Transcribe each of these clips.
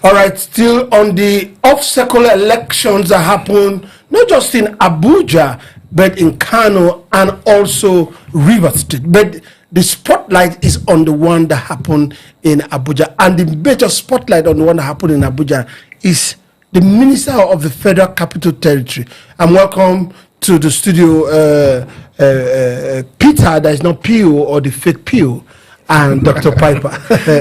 All right, still on the off-cycle elections that happen not just in Abuja, but in Kano and also River State. But the spotlight is on the one that happened in Abuja. And the major spotlight on the one that happened in Abuja is the Minister of the Federal Capital Territory. And welcome to the studio, Peter, that is not Pio or the fake Pio, and Dr. Piper.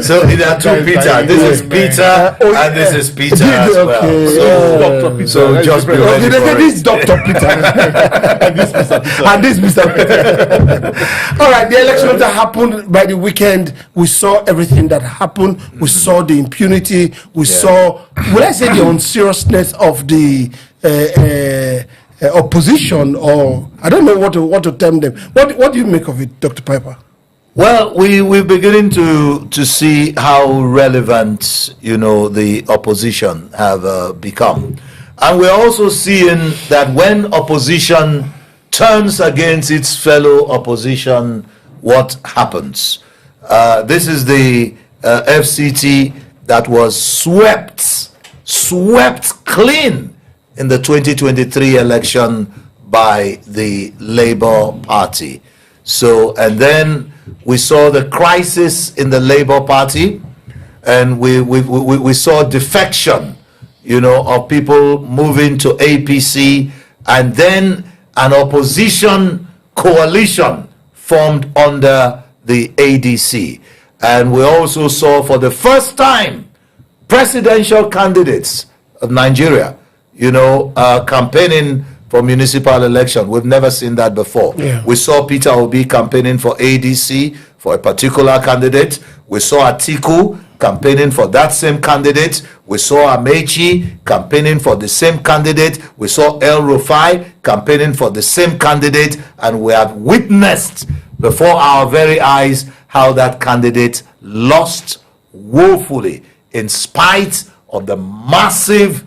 So there are two Peter. This is Peter and this is Peter as well. Dr. Peter. So just be ready for this is Dr. Peter. And this Mr. Peter. And this Mr. Peter. All right, the elections that happened by the weekend, we saw everything that happened. We saw the impunity. We saw, will I say, the unseriousness of the opposition, or I don't know what to term them. What do you make of it, Dr. Piper? Well, we're beginning to see how relevant, the opposition have become. And we're also seeing that when opposition turns against its fellow opposition, what happens? This is the FCT that was swept clean in the 2023 election by the Labour Party. So, and then we saw the crisis in the Labour Party, and we saw defection, of people moving to APC, and then an opposition coalition formed under the ADC. And we also saw for the first time presidential candidates of Nigeria, campaigning for municipal election. We've never seen that before. Yeah. We saw Peter Obi campaigning for ADC for a particular candidate. We saw Atiku campaigning for that same candidate. We saw Amechi campaigning for the same candidate. We saw El Rufai campaigning for the same candidate. And we have witnessed before our very eyes how that candidate lost woefully in spite of the massive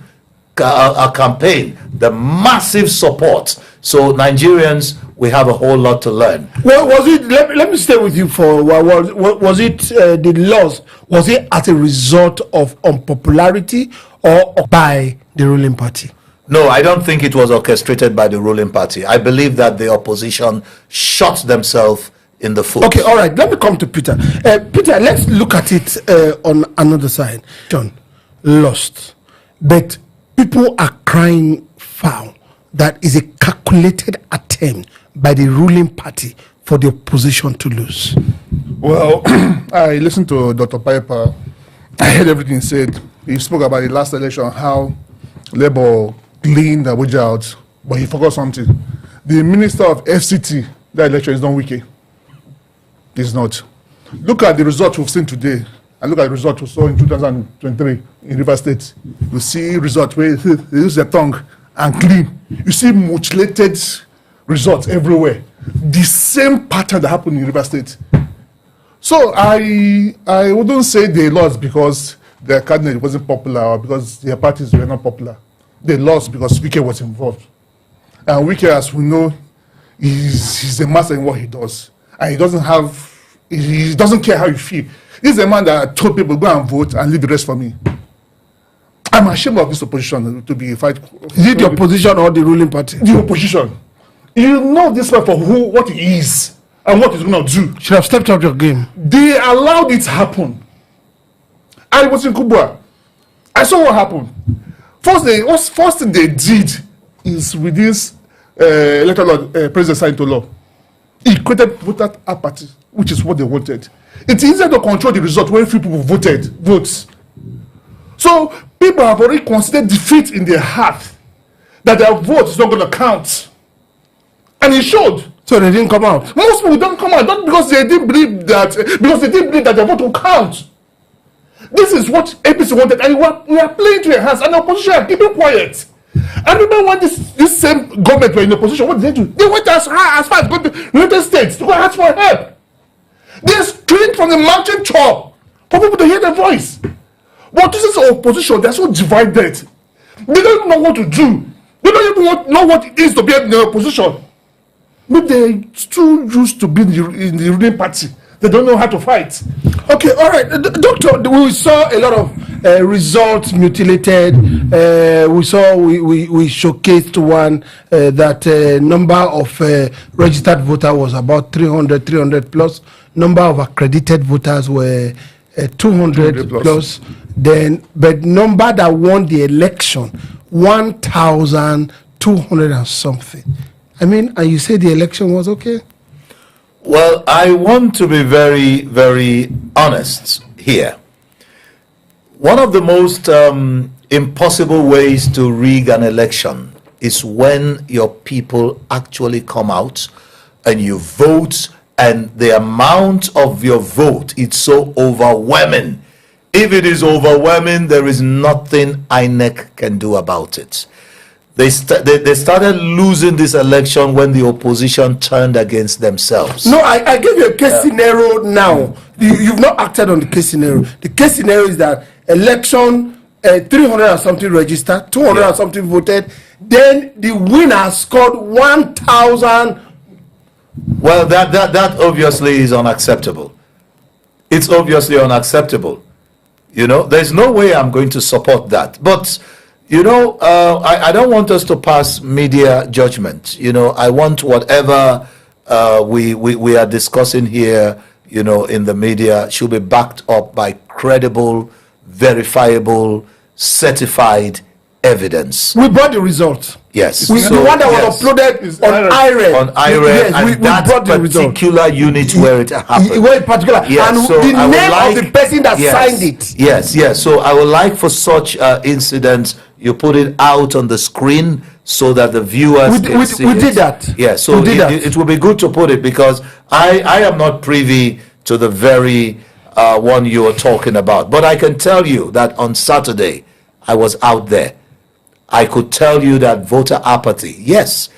campaign, the massive support. So Nigerians, we have a whole lot to learn. Well, was it? Let me stay with you for a while. Was it the loss? Was it as a result of unpopularity or by the ruling party? No, I don't think it was orchestrated by the ruling party. I believe that the opposition shot themselves in the foot. Okay, all right. Let me come to Peter. Peter, let's look at it on another side. John, lost, but people are crying foul. That is a calculated attempt by the ruling party for the opposition to lose. Well, I listened to Dr. Piper. I heard everything he said. He spoke about the last election, how Labour cleaned Abuja out, but he forgot something. The minister of FCT, that election is not Wike. It's not. Look at the result we've seen today, and look at the result we saw in 2023 in River State. You see result where they use their tongue and clean. You see mutilated results everywhere. The same pattern that happened in River State. So I wouldn't say they lost because their candidate wasn't popular or because their parties were not popular. They lost because Wike was involved. And Wike, as we know, he's a master in what he does. And he doesn't care how you feel. He's a man that told people, go and vote and leave the rest for me. I'm ashamed of this opposition to be fight. Is it the opposition or the ruling party? The opposition. You know this man for what he is and what he's going to do. Should have stepped up your game. They allowed it to happen. I was in Kubwa. I saw what happened. First thing they did is with this electoral president signed into law. He created voter apathy, which is what they wanted. It's easier to control the result when few people votes. So people have already considered defeat in their heart that their vote is not going to count. And it showed. So they didn't come out. Most people don't come out, not because they didn't believe that, their vote will count. This is what APC wanted, and we are playing to their hands, and the opposition are keeping quiet. And remember when this same government were in opposition, what did they do? They went as far as going to the United States to go ask for help. They screamed from the mountain top for people to hear their voice. But this is opposition, they're so divided. They don't know what to do. They don't even know what it is to be in the opposition. But they're too used to being in the ruling party. They don't know how to fight. Okay, all right. Doctor, we saw a lot of results mutilated. We showcased one that number of registered voters was about 300 plus. Number of accredited voters were 200 plus. Then, but number that won the election 1,200 and something. I mean, and you say the election was okay? Well, I want to be very, very honest here. One of the most impossible ways to rig an election is when your people actually come out and you vote, and the amount of your vote is so overwhelming. If it is overwhelming, there is nothing INEC can do about it. They started losing this election when the opposition turned against themselves. No, I give you a case scenario now. You've not acted on the case scenario. The case scenario is that election 300 and something registered, 200 and something voted. Then the winner scored 1,000. Well, that obviously is unacceptable. It's obviously unacceptable. You know, there's no way I'm going to support that. But you know, I don't want us to pass media judgment. You know, I want whatever we are discussing here, you know, in the media should be backed up by credible, verifiable, certified evidence. We brought the results. Yes. The one that was uploaded on IRED. On IRED, yes, and we that brought the result. particular unit where it happened. Where in particular. Yes, and so the I would name of the person that signed it. Yes, yes. So I would like for such incidents, you put it out on the screen so that the viewers can see we it. did that. Yeah, so it will be good to put it, because I am not privy to the very one you are talking about. But I can tell you that on Saturday, I was out there. I could tell you that voter apathy, yes,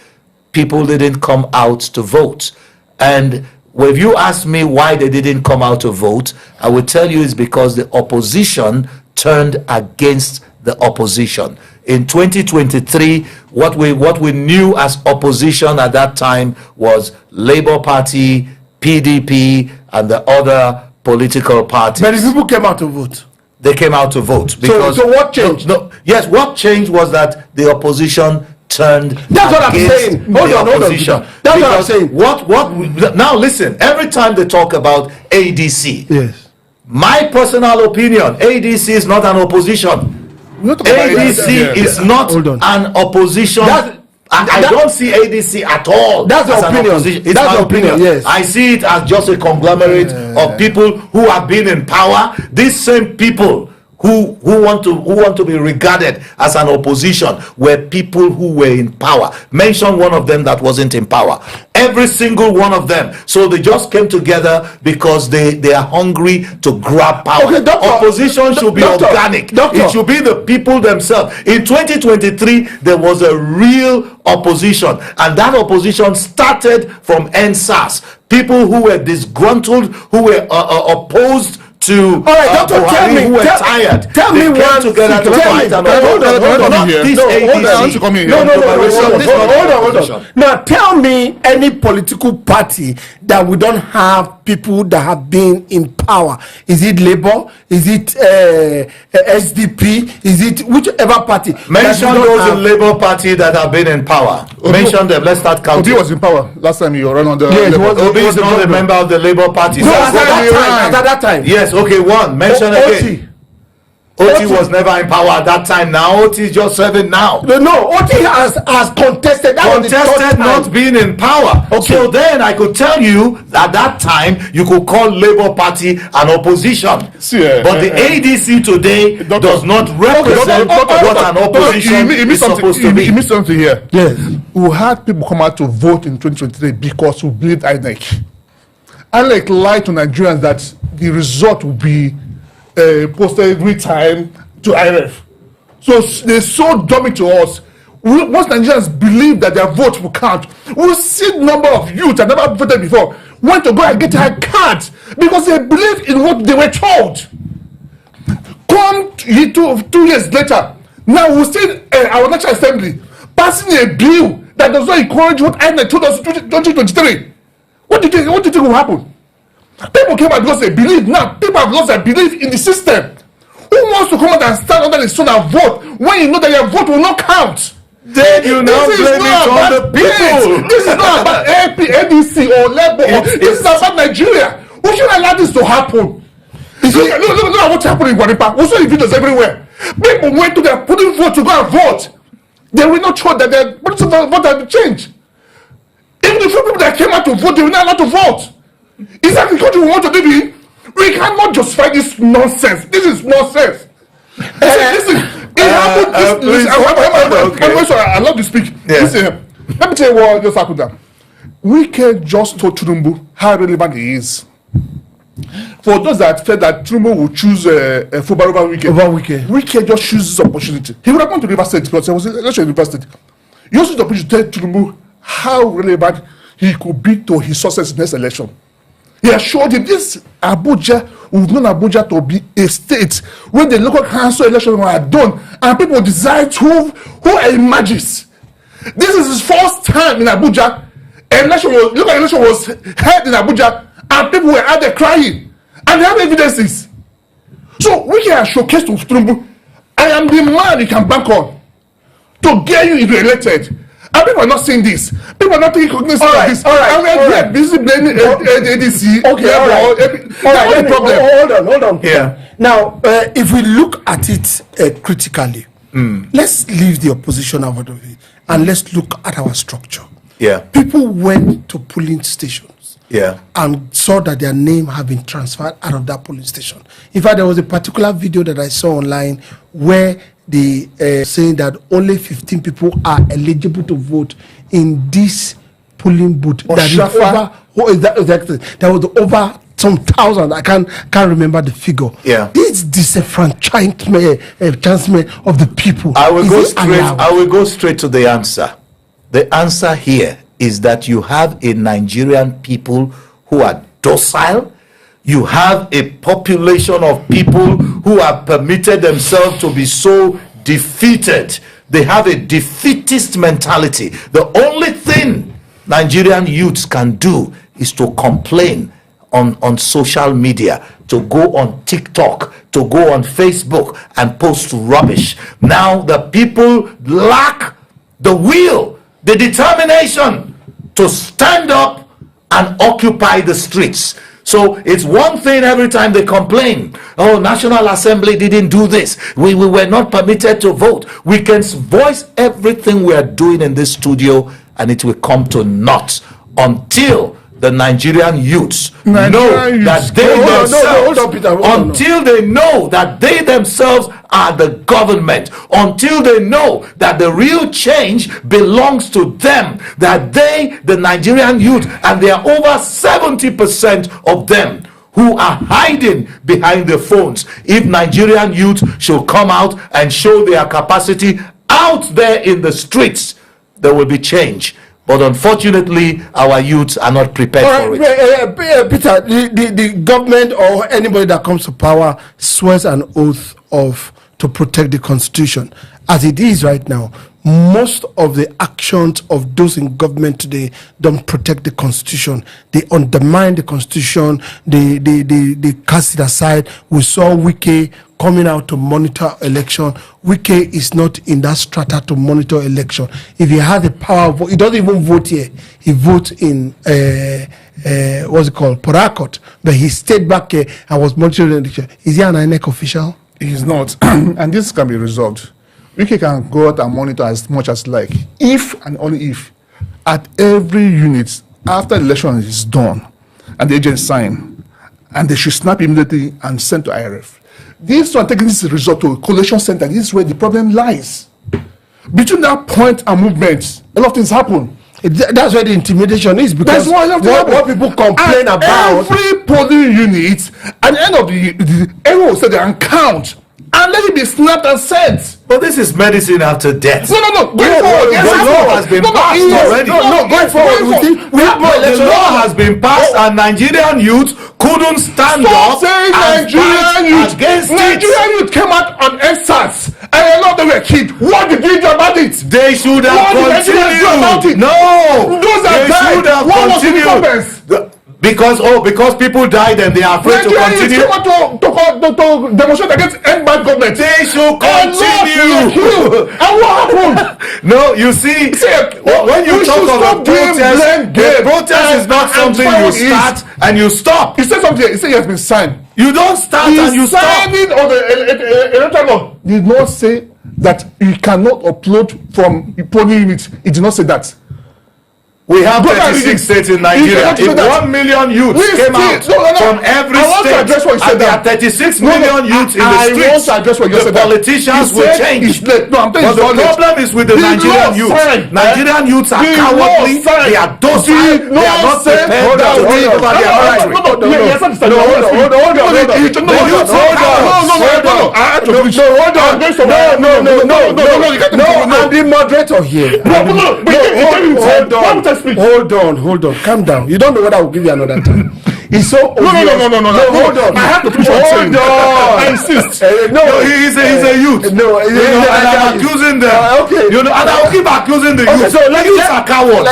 people didn't come out to vote. And if you ask me why they didn't come out to vote, I would tell you it's because the opposition turned against the opposition. In 2023, what we knew as opposition at that time was Labour Party, PDP, and the other political parties. Many people came out to vote. They came out to vote because. So what changed? Yes, what changed was that the opposition turned. That's what I'm saying. Hold on. That's what I'm saying. Now listen. Every time they talk about ADC, yes, my personal opinion, ADC is not an opposition. ADC is not an opposition. I don't see ADC at all. That's the opinion. It's my opinion. Yes. I see it as just a conglomerate of people who have been in power. These same people who want to be regarded as an opposition were people who were in power. Mention one of them that wasn't in power. Every single one of them. So they just came together because they are hungry to grab power. Okay, opposition should be organic. It should be the people themselves. In 2023, there was a real opposition, and that opposition started from NSAS. People who were disgruntled, who were opposed to. All right, Doctor, tell me. Who were tired. Tell me one. Together to fight. Hold on. Now tell me any political party that we don't have people that have been in power. Is it Labour? Is it SDP? Is it whichever party? Mention those in Labour Party that have been in power. Mention them. Let's start counting. Obi was in power last time you ran on the. Yes, Obi is not a member of the Labour Party. No, at that time. Yes, okay, one. Mention again. Oti was never in power at that time. Now Oti is just serving now. No, Oti has contested. Contested not being in power. Okay. So then I could tell you at that time you could call Labour Party an opposition. But the ADC today does not represent what an opposition is supposed to be. You missed something here. Yes. We had people come out to vote in 2023 because we believed INEC. INEC lied to Nigerians that the result would be posted every time to IRF. So they're so dummy to us. Once Nigerians believe that their vote will count, we'll see the number of youth that never voted before want to go and get their cards because they believe in what they were told. Come 2 years later, now we'll see our National Assembly passing a bill that does not encourage what INEC told us in 2023. What do you think will happen? People came out because they believe. Now people have lost their belief in the system. Who wants to come out and stand under the sun and vote when you know that your vote will not count? Then you now blame it on the people. This is not about ADC or Labour. This is about Nigeria. We shouldn't allow this to happen. Look at what's happening in Guanipa. We saw the videos everywhere. People went to their polling vote to go and vote. They will not show that their political vote has changed. Even the few people that came out to vote, they were not allowed to vote. Is that the country we want to live in? We cannot justify this nonsense. This is nonsense. Listen, it happened. I love to speak. Yeah. Listen, let me tell you what just happened there. Wike just told Tinubu how relevant he is. For those that felt that Tinubu would choose Fubara over Wike, Wike just chooses this opportunity. He would have gone to River State because there was an election in River State. He also used the opportunity to tell Tinubu how relevant he could be to his success in this election. He assured him this Abuja, we've known Abuja to be a state when the local council elections were done and people decide who emerges. This is his first time in Abuja. Local election was held in Abuja and people were out there crying. And they have evidences. So we can showcase to Tinubu, I am the man you can bank on to get you elected. And people are not saying this. People are not taking cognizance of this. And we are busy blaming ADC. Okay, all right. The problem. Hold on. Yeah. Now, if we look at it critically, let's leave the opposition out of it and let's look at our structure. Yeah. People went to polling stations. Yeah. And saw that their name had been transferred out of that polling station. In fact, there was a particular video that I saw online where they saying that only 15 people are eligible to vote in this polling booth. That is there was over some thousand. I can't remember the figure. Yeah. This disenfranchisement of the people. I will go straight to the answer. The answer here is that you have a Nigerian people who are docile. You have a population of people who have permitted themselves to be so defeated. They have a defeatist mentality. The only thing Nigerian youths can do is to complain on social media, to go on TikTok, to go on Facebook and post rubbish. Now the people lack the will, the determination to stand up and occupy the streets. So it's one thing every time they complain, oh, National Assembly didn't do this, we were not permitted to vote. We can voice everything we are doing in this studio and it will come to naught until the Nigerian youths know that they know that they themselves are the government, until they know that the real change belongs to them, that they, the Nigerian youth, and there are over 70% of them who are hiding behind their phones. If Nigerian youth should come out and show their capacity out there in the streets, there will be change. But unfortunately, our youths are not prepared for it. Peter, the government or anybody that comes to power swears an oath to protect the constitution. As it is right now, most of the actions of those in government today don't protect the constitution. They undermine the constitution. They cast it aside. We saw Wike coming out to monitor election. Wike is not in that strata to monitor election. If he has the power, he doesn't even vote here. He votes in what's it called, Port Harcourt, but he stayed back here and was monitoring the election. Is he an INEC official? He is not, and this can be resolved. Wike can go out and monitor as much as like, if and only if, at every unit after the election is done and the agents sign, and they should snap immediately and send to IRF. This one taking this result to a collation center. This is where the problem lies. Between that point and movement, a lot of things happen. That's where the intimidation is, because what people complain about. Every polling unit, at the end of the everyone will say they can count and let it be snapped and sent. But this is medicine after death. No. Going forward, the law has been passed already. Going forward. The law has been passed, and Nigerian youth couldn't stand up and fight against it. Nigerian youth came out on ESAS, and a lot of them were killed. What did you do about it? They should have continued. No, those are died. What was the government? Because people died and they are afraid to continue. To demonstrate against end bad government. They should continue. And what happened? No, you see, when you talk of a protest, the protest is not something you start and you stop. He said something. He said he has been signed. You don't start and you stop. Signing of the electoral law did not say that you cannot upload from the polling unit. It did not say that. We have 36 states in Nigeria. If 1 million youths came out from every state, and there are 36 million youths in the streets, the politicians will change. But the problem is with the Nigerian youth. Nigerian youths are cowardly, they are docile, they are not prepared to take over their country. I'm the moderator here. Hold on, calm down. You don't know what I will give you another time. It's so obvious. No, hold on. I have to finish what I'm saying. I insist. No, he's a youth. No, and I'm accusing them. Okay. And I'll keep accusing the youth. So the youths are cowards.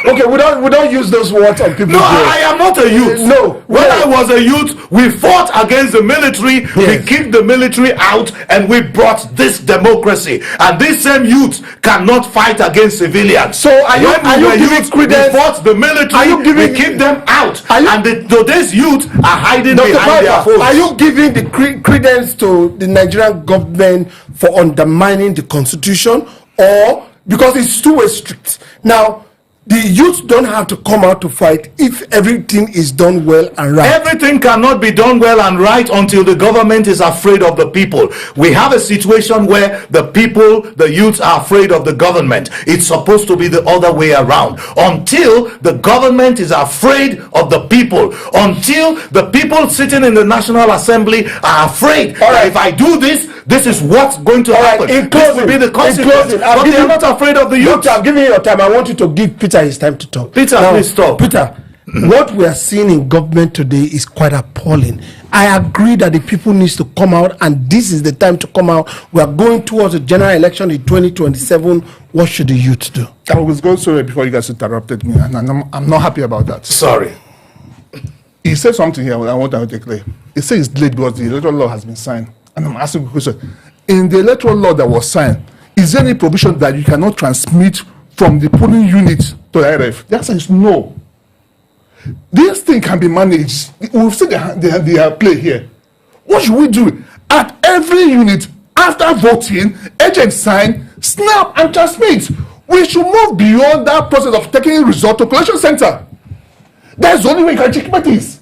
Okay, we don't use those words on people. No, I am not a youth. No. When I was a youth, we fought against the military. Yes. We kicked the military out, and we brought this democracy. And this same youth cannot fight against civilians. So are you giving credence? We fought the military. We kicked them out, and today's youth are hiding behind their phones. Are you giving the credence to the Nigerian government for undermining the constitution, or because it's too strict? Now, the youth don't have to come out to fight if everything is done well and right. Everything cannot be done well and right until the government is afraid of the people. We have a situation where the people, the youths, are afraid of the government. It's supposed to be the other way around. Until the government is afraid of the people, until the people sitting in the National Assembly are afraid that if I do this, this is what's going to happen. This will be the consequence. But they are not afraid of the youth. I'm giving you your time. I want you to give Peter his time to talk. Peter, please stop. Peter, what we are seeing in government today is quite appalling. I agree that the people needs to come out, and this is the time to come out. We are going towards a general election in 2027. What should the youth do? I was going sorry before you guys interrupted me, and I'm not happy about that. Sorry. He said something here I want to declare. He says it's late because the electoral law has been signed. And I'm asking a question. In the electoral law that was signed, is there any provision that you cannot transmit from the polling unit to the IRF? The answer is no. This thing can be managed. We've seen the play here. What should we do? At every unit, after voting, agents sign, snap, and transmit. We should move beyond that process of taking result to collection center. That's the only way you can check this.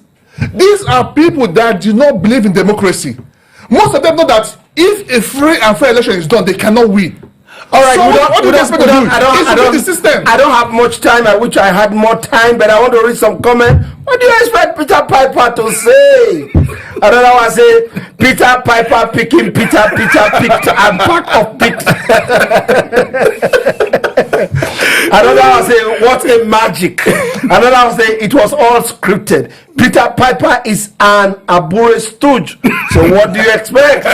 These are people that do not believe in democracy. Most of them know that if a free and fair election is done, they cannot win. All right, so what do you expect to do? I don't have much time. I wish I had more time, but I want to read some comment. What do you expect Peter Piper to say? I don't know what I say. Peter Piper picking Peter picked and pack of picked. I don't know how to say what a magic. I don't know how to say it was all scripted. Peter Piper is an Abure stooge. So what do you expect?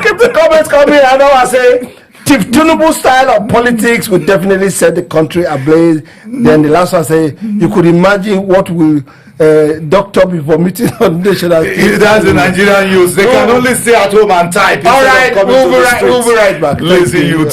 Keep the comments coming. I know I say Chief Tinubu style of politics will definitely set the country ablaze. Then the last one say you could imagine what will doctor before meeting on national. That's the Nigerian youth. They can only stay at home and type. All right, we'll be right back. Lazy youth.